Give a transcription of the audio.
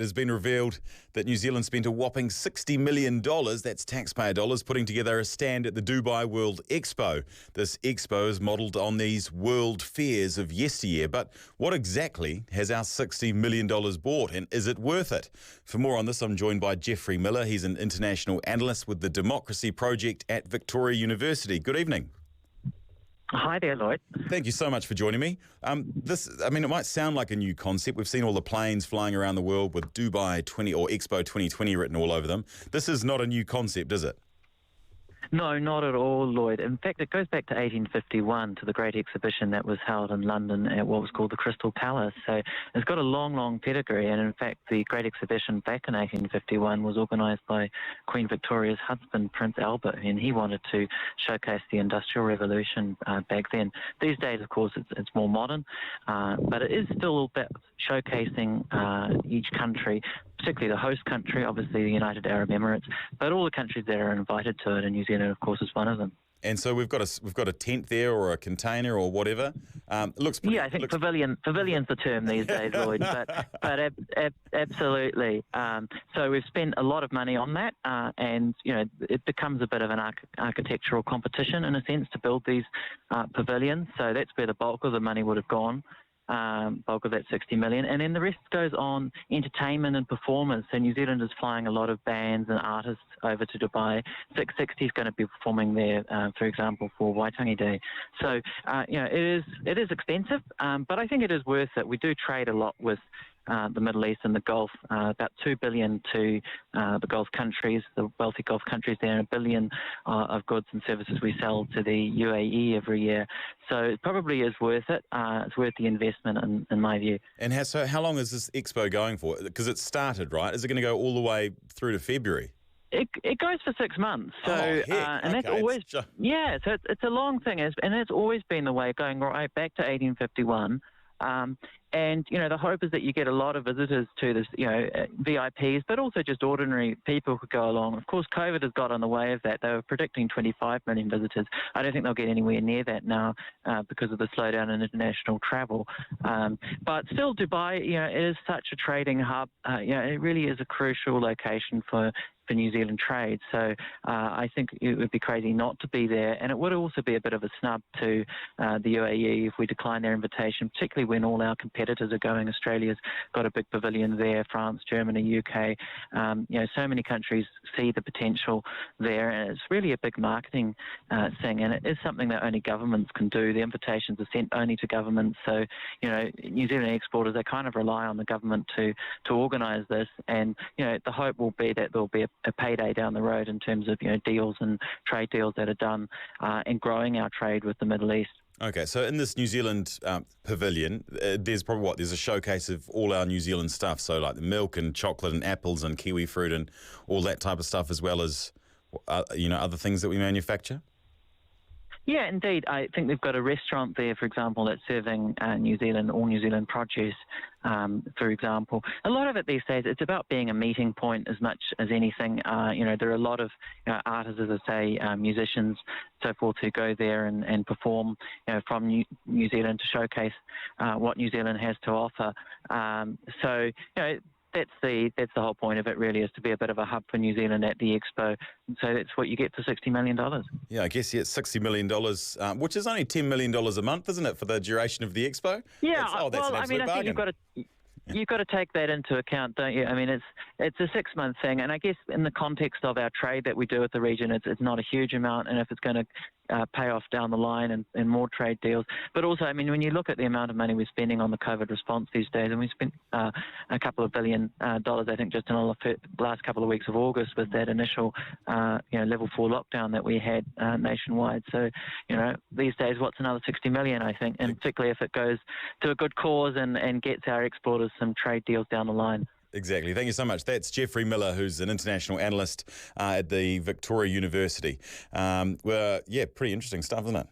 It has been revealed that New Zealand spent a whopping $60 million, that's taxpayer dollars, putting together a stand at the Dubai World Expo. This expo is modelled on these world fairs of yesteryear. But what exactly has our $60 million bought, and is it worth it? For more on this, I'm joined by Geoffrey Miller. He's an international analyst with the Democracy Project at Victoria University. Good evening. Hi there, Lloyd. Thank you so much for joining me. It might sound like a new concept. We've seen all the planes flying around the world with Dubai 20 or Expo 2020 written all over them. This is not a new concept, is it? No, not at all, Lloyd. In fact, it goes back to 1851, to the great exhibition that was held in London at what was called the Crystal Palace. So it's got a long, long pedigree. And in fact, the great exhibition back in 1851 was organised by Queen Victoria's husband, Prince Albert, and he wanted to showcase the Industrial Revolution back then. These days, of course, it's more modern, but it is still about showcasing each country, particularly the host country, obviously the United Arab Emirates, but all the countries that are invited to it, and New Zealand, of course, is one of them. And so we've got a tent there, or a container, or whatever. Looks pretty. Yeah, I think pavilion's the term these days, Lloyd. But absolutely. So we've spent a lot of money on that, and it becomes a bit of an architectural competition in a sense to build these pavilions. So that's where the bulk of the money would have gone. Bulk of that 60 million, and then the rest goes on entertainment and performers. So New Zealand is flying a lot of bands and artists over to Dubai. 660 is going to be performing there, for example, for Waitangi Day. So it is expensive, but I think it is worth it. We do trade a lot with the Middle East and the Gulf, about $2 billion to the Gulf countries, the wealthy Gulf countries there, and $1 billion of goods and services we sell to the UAE every year. So it probably is worth it. It's worth the investment, in my view. And how long is this expo going for? Because it started, right? Is it going to go all the way through to February? It goes for 6 months, so and that's always So it's a long thing, and it's always been the way, going right back to 1851. And the hope is that you get a lot of visitors to this, VIPs, but also just ordinary people who go along. Of course, COVID has got in the way of that. They were predicting 25 million visitors. I don't think they'll get anywhere near that now because of the slowdown in international travel. But still, Dubai, it is such a trading hub. It really is a crucial location for New Zealand trade. So I think it would be crazy not to be there. And it would also be a bit of a snub to the UAE if we decline their invitation, particularly when all our competitors are going. Australia's got a big pavilion there, France, Germany, UK. So many countries see the potential there, and it's really a big marketing thing, and it is something that only governments can do. The invitations are sent only to governments. So, New Zealand exporters, they kind of rely on the government to organise this, and, the hope will be that there'll be a payday down the road in terms of, deals and trade deals that are done and growing our trade with the Middle East. Okay, so in this New Zealand pavilion, there's probably there's a showcase of all our New Zealand stuff, so like the milk and chocolate and apples and kiwi fruit and all that type of stuff, as well as, other things that we manufacture? Yeah, indeed. I think they've got a restaurant there, for example, that's serving all New Zealand produce, for example. A lot of it these days, it's about being a meeting point as much as anything. There are a lot of artists, as I say, musicians, so forth, who go there and perform from New Zealand to showcase what New Zealand has to offer. That's the whole point of it, really, is to be a bit of a hub for New Zealand at the Expo. And so that's what you get for $60 million. Yeah, I guess it's $60 million, which is only $10 million a month, isn't it, for the duration of the Expo? Yeah, that's an absolute bargain. I think you've got to take that into account, don't you? I mean, it's a 6-month thing, and I guess in the context of our trade that we do with the region, it's not a huge amount, and if it's going to pay off down the line and more trade deals. But also, I mean, when you look at the amount of money we're spending on the COVID response these days, and we spent a couple of $1 billion, I think, just in the last couple of weeks of August with that initial, level 4 lockdown that we had nationwide. So, these days, what's another 60 million, I think, and particularly if it goes to a good cause and gets our exporters some trade deals down the line. Exactly. Thank you so much. That's Geoffrey Miller, who's an international analyst at the Victoria University. Pretty interesting stuff, isn't it?